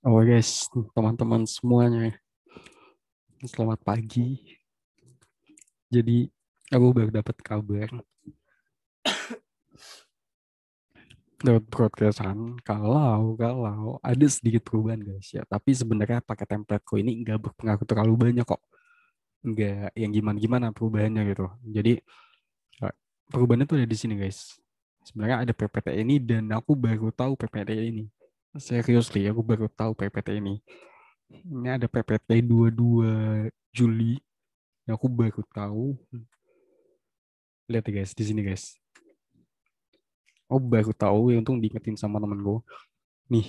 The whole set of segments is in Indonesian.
Oh guys, teman-teman semuanya, selamat pagi. Jadi aku baru dapat kabar, dapat broadcastan kalau ada sedikit perubahan guys ya. Tapi sebenarnya pakai templateku ini nggak berpengaruh terlalu banyak kok, nggak yang gimana-gimana perubahannya gitu. Jadi eh, perubahannya tuh ada di sini guys. Sebenarnya ada PPT ini dan aku baru tahu PPT ini. Seriously, aku baru tahu PPT ini. Ini ada PPT 22 Juli. Yang aku baru tahu. Lihat ya guys, di sini guys. Oh, baru tahu ya, untung diingetin sama temen gue. Nih,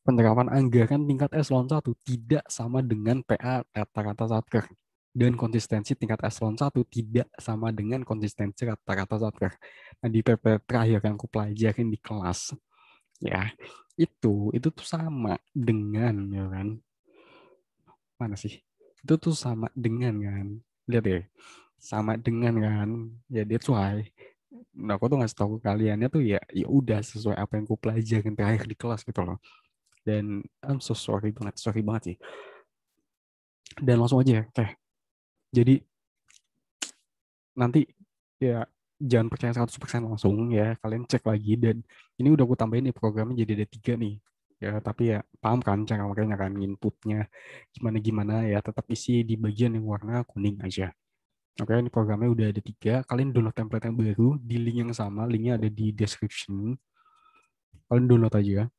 penerapan anggaran tingkat eselon 1 tidak sama dengan PA rata-rata Satker. Dan konsistensi tingkat eselon 1 tidak sama dengan konsistensi rata-rata Satker. Nah, di PP terakhir yang aku pelajarin di kelas, ya, itu tuh sama dengan, ya kan, mana sih? Itu tuh sama dengan kan. Lihat ya, sama dengan kan. Ya, that's why. Nah, aku tuh ngasih tahu ke kaliannya tuh ya udah sesuai apa yang aku pelajarin terakhir di kelas gitu loh. Dan I'm so sorry banget sih. Dan langsung aja ya, oke. Jadi nanti ya jangan percaya 100% langsung ya, kalian cek lagi. Dan ini udah aku tambahin nih programnya jadi ada 3 nih. Ya, tapi ya paham kan cara makanya kan inputnya gimana-gimana ya, tetap isi di bagian yang warna kuning aja. Oke, ini programnya udah ada 3. Kalian download template yang baru di link yang sama, linknya ada di description. Kalian download aja.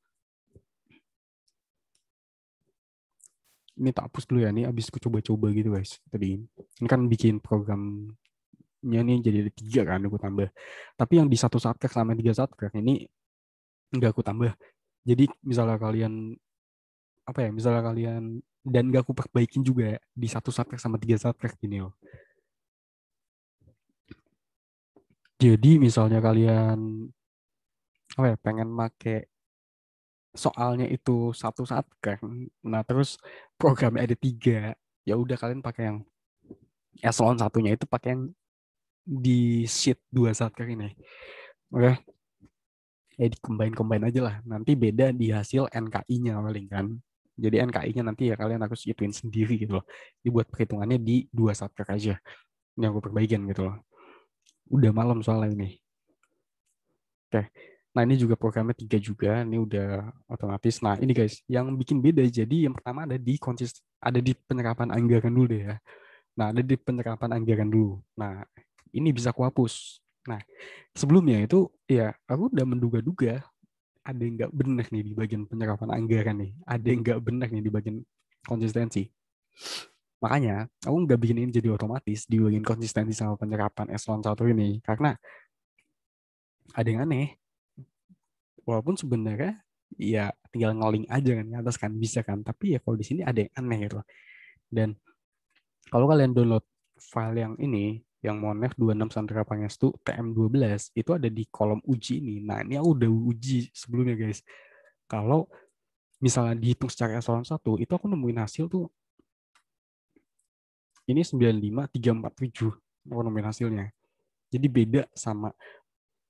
Ini tak hapus dulu ya, ini abis aku coba-coba gitu guys tadi. Ini kan bikin programnya nih jadi ada 3 kan, aku tambah. Tapi yang di satu satker sama 3 satker ini nggak aku tambah. Jadi misalnya kalian apa ya, misalnya kalian dan nggak aku perbaikin juga di satu satker sama 3 satker gini loh. Jadi misalnya kalian apa ya, pengen make soalnya itu satu satker, nah terus programnya ada 3, ya udah kalian pakai yang eselon satunya itu pakai yang di sheet 2 satker ini. Oke, ya di combine aja lah. Nanti beda di hasil NKI-nya paling kan. Jadi NKI-nya nanti ya kalian harus ituin sendiri gitu loh. Dibuat perhitungannya di 2 satker aja. Ini aku perbaikin gitu loh. Udah malam soalnya ini. Oke. Nah, ini juga programnya 3 juga. Ini udah otomatis. Nah, ini guys, yang bikin beda. Jadi yang pertama ada di penerapan anggaran dulu deh ya. Nah, ada di penerapan anggaran dulu. Nah, ini bisa aku hapus. Nah, sebelumnya itu ya aku udah menduga-duga ada yang nggak benar nih di bagian penyerapan anggaran nih. Ada yang nggak benar nih di bagian konsistensi. Makanya, aku nggak bikin ini jadi otomatis di bagian konsistensi sama penyerapan eselon 1 ini. Karena ada yang aneh. Walaupun sebenarnya ya tinggal ngeling aja kan ke atas kan bisa kan. Tapi ya kalau di sini ada yang aneh gitu. Dan kalau kalian download file yang ini, yang Monef 26 Sandra Pangestu TM12, itu ada di kolom uji ini. Nah, ini aku udah uji sebelumnya guys. Kalau misalnya dihitung secara eselon 1, itu aku nemuin hasil tuh ini 95347. Aku nemuin hasilnya. Jadi beda sama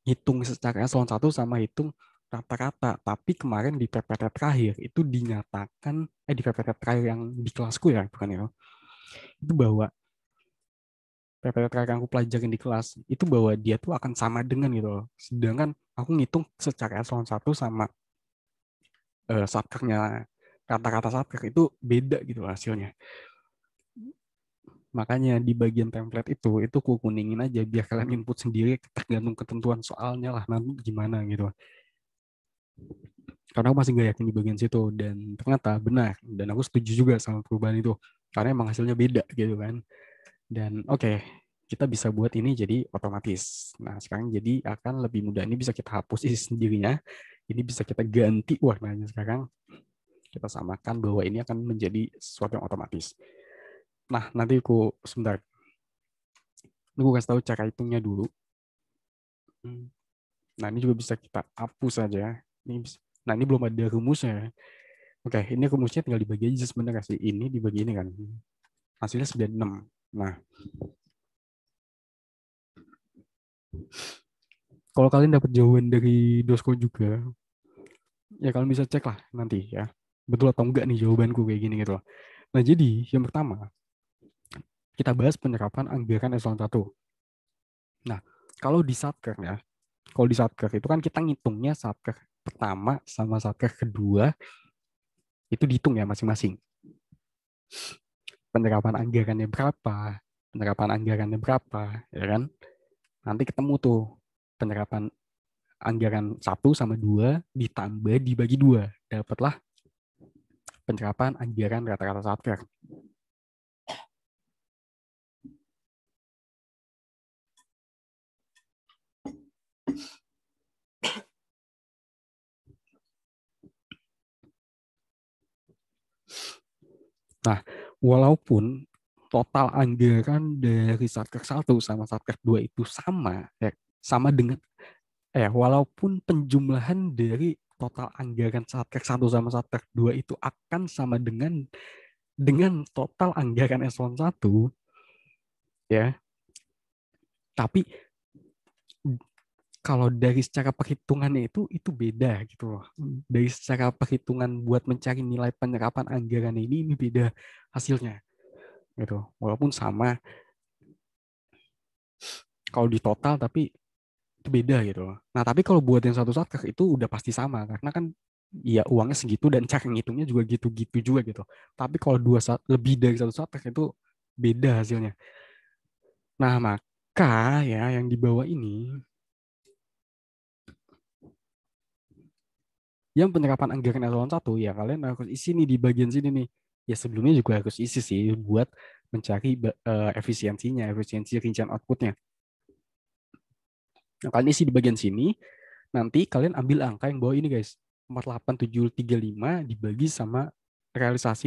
hitung secara eselon 1 sama hitung rata-rata. Tapi kemarin di PPT terakhir itu dinyatakan, di PPT terakhir yang di kelasku ya, bukan ya, itu bahwa PPT terakhir yang aku pelajarin di kelas, itu bahwa dia tuh akan sama dengan gitu loh. Sedangkan aku ngitung secara eselon 1 sama satkernya, rata-rata satker itu beda gitu loh hasilnya. Makanya di bagian template itu ku kuningin aja biar kalian input sendiri tergantung ketentuan soalnya lah nanti gimana gitu. Karena aku masih nggak yakin di bagian situ dan ternyata benar dan aku setuju juga sama perubahan itu karena emang hasilnya beda gitu kan. Dan oke, kita bisa buat ini jadi otomatis. Nah, sekarang jadi akan lebih mudah. Ini bisa kita hapus isi sendirinya. Ini bisa kita ganti warnanya sekarang. Kita samakan bahwa ini akan menjadi sesuatu yang otomatis. Nah, nanti aku sebentar. Aku kasih tahu cara hitungnya dulu. Nah, ini juga bisa kita hapus saja. Nah, ini belum ada rumusnya. Oke, ini rumusnya tinggal dibagi aja sebenarnya sih. Ini dibagi ini kan. Hasilnya 96. Nah, Kalau kalian dapat jawaban dari Dosko juga, ya kalian bisa cek lah nanti ya. Betul atau enggak nih jawabanku kayak gini gitu loh. Nah, jadi yang pertama, kita bahas penerapan anggaran eselon 1. Nah, kalau di Satker ya, kalau di Satker itu kan kita ngitungnya Satker pertama sama Satker kedua itu dihitung ya masing-masing. Penerapan anggarannya berapa, penerapan anggarannya berapa, ya kan? Nanti ketemu tuh penerapan anggaran 1 sama 2 ditambah dibagi 2. Dapatlah penerapan anggaran rata-rata Satker. Nah, walaupun total anggaran dari Satker 1 sama Satker 2 itu sama, ya, sama dengan walaupun penjumlahan dari total anggaran Satker 1 sama Satker 2 itu akan sama dengan total anggaran eselon 1, ya. Tapi kalau dari secara perhitungannya itu beda gitu loh. Dari secara perhitungan buat mencari nilai penyerapan anggaran ini beda hasilnya gitu. Walaupun sama kalau di total tapi itu beda gitu loh. Nah, tapi kalau buat yang satu satker itu udah pasti sama karena kan ya uangnya segitu dan cara ngitungnya juga gitu-gitu juga gitu. Tapi kalau lebih dari satu satker itu beda hasilnya. Nah, maka ya yang di bawah ini yang penerapan anggaran eselon 1 ya kalian harus isi nih di bagian sini nih. Ya sebelumnya juga harus isi sih buat mencari efisiensinya, efisiensi rincian outputnya. Nah, kalian isi di bagian sini, nanti kalian ambil angka yang bawah ini guys. 48735 dibagi sama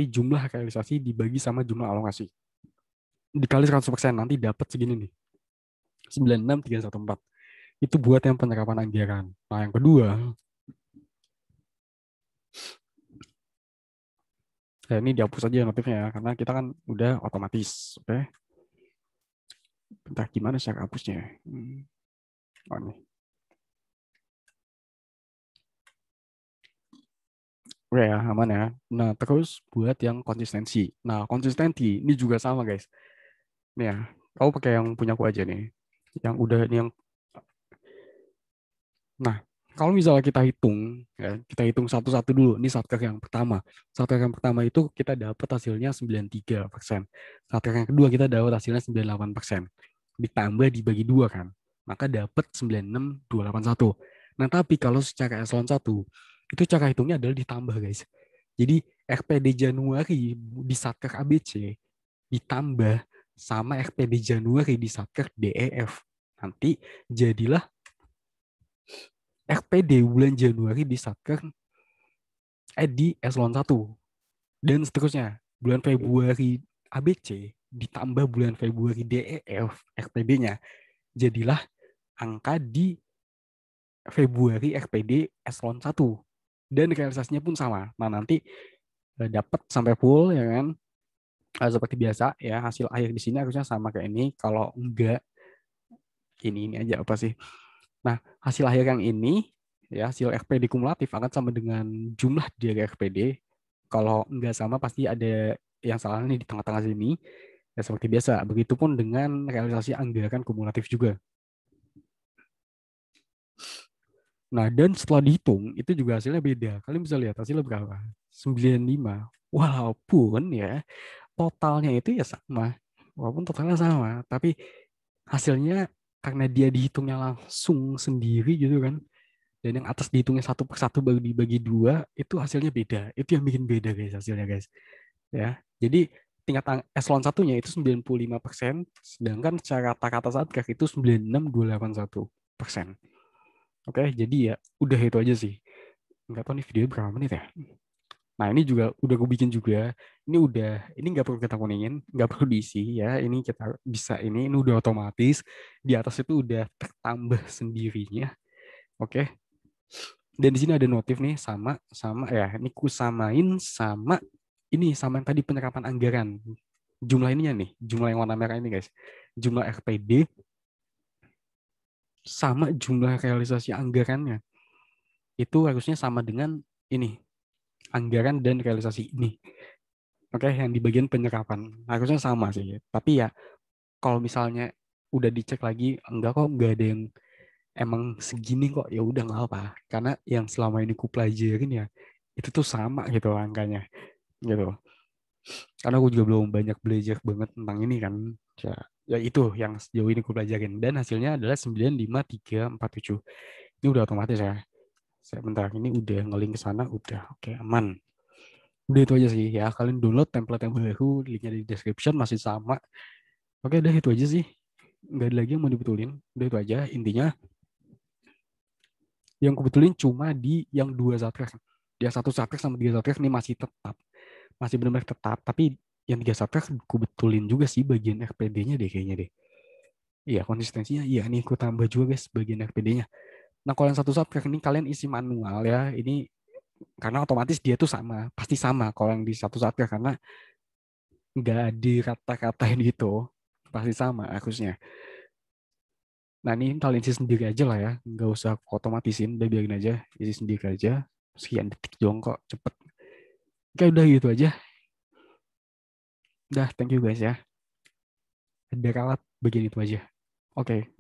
jumlah realisasi dibagi sama jumlah alokasi. Dikali 100% nanti dapat segini nih. 96314. Itu buat yang penerapan anggaran. Nah, yang kedua, ini dihapus aja notifnya ya, karena kita kan udah otomatis. Oke. Entah gimana cara hapusnya. Oh, nih. Oke ya, aman ya. Nah, terus buat yang konsistensi. Nah, konsistensi ini juga sama guys. Nih ya, kau pakai yang punya aku aja nih. Yang udah ini yang Nah, kalau misalnya kita hitung, ya, kita hitung satu-satu dulu. Ini satker yang pertama. Satker yang pertama itu kita dapat hasilnya 93%. Satker yang kedua kita dapat hasilnya 98%. Ditambah dibagi 2 kan. Maka dapat 96281. Nah, tapi kalau secara eselon 1, itu cara hitungnya adalah ditambah, guys. Jadi, RPD Januari di satker ABC ditambah sama RPD Januari di satker DEF. Nanti jadilah RPD bulan Januari di Satker di eselon 1 dan seterusnya. Bulan Februari ABC ditambah bulan Februari DEF RPD-nya. Jadilah angka di Februari RPD eselon 1 dan realisasinya pun sama. Nah, nanti dapat sampai full ya kan. Seperti biasa ya, hasil akhir di sini harusnya sama kayak ini. Kalau enggak ini aja apa sih? Nah, hasil akhir yang ini ya hasil RPD kumulatif akan sama dengan jumlah dari RPD. Kalau nggak sama pasti ada yang salah nih di tengah-tengah sini. Ya seperti biasa. Begitupun dengan realisasi anggaran kumulatif juga. Nah, dan setelah dihitung itu juga hasilnya beda. Kalian bisa lihat hasilnya berapa? 95. Walaupun ya totalnya itu ya sama. Walaupun totalnya sama, tapi hasilnya karena dia dihitungnya langsung sendiri gitu kan, dan yang atas dihitungnya satu per satu baru dibagi 2 itu hasilnya beda. Itu yang bikin beda guys hasilnya guys ya. Jadi tingkat eselon satunya itu 95%, sedangkan secara rata-rata satgas itu 96,281%. Oke, jadi ya udah itu aja sih. Nggak tahu nih video berapa menit ya. Nah, ini juga udah gue bikin juga. Ini nggak perlu kita kuningin, nggak perlu diisi ya. Ini kita bisa ini udah otomatis. Di atas itu udah tertambah sendirinya. Oke. Dan di sini ada notif nih sama sama ya. Ini ku samain sama ini sama yang tadi penyerapan anggaran. Jumlah ininya nih, jumlah yang warna merah ini guys. Jumlah RPD sama jumlah realisasi anggarannya. Itu harusnya sama dengan ini, anggaran dan realisasi ini. Oke, yang di bagian penyerapan harusnya sama sih. Tapi ya kalau misalnya udah dicek lagi, enggak kok, enggak ada yang emang segini kok, ya udah nggak apa. Karena yang selama ini ku pelajarin ya itu tuh sama gitu angkanya gitu. Karena aku juga belum banyak belajar banget tentang ini kan. Ya, ya itu yang sejauh ini ku pelajarin dan hasilnya adalah 95347. Ini udah otomatis ya. Saya bentar ini udah ngeling ke sana, udah oke aman. Udah itu aja sih ya. Kalian download template yang baru, linknya di description masih sama. Oke, udah itu aja sih. Nggak ada lagi yang mau dibetulin. Udah itu aja. Intinya yang kubetulin cuma di yang dua subtract. Dia satu subtract sama tiga subtract ini masih tetap. Masih benar-benar tetap. Tapi yang tiga subtract kubetulin juga sih bagian RPD-nya deh kayaknya deh. Iya, konsistensinya. Iya, nih aku tambah juga guys bagian RPD-nya. Nah, kalau yang satu subtract ini kalian isi manual ya. Ini karena otomatis dia tuh sama. Pasti sama kalau yang di satu subtract. Karena nggak dirata-ratain gitu. Pasti sama harusnya. Nah ini kalian isi sendiri aja lah ya, nggak usah aku otomatisin, udah biarin aja, isi sendiri aja, sekian detik doang kok, cepet. Oke udah gitu aja, udah thank you guys ya, ada ralat bagian itu aja. Oke.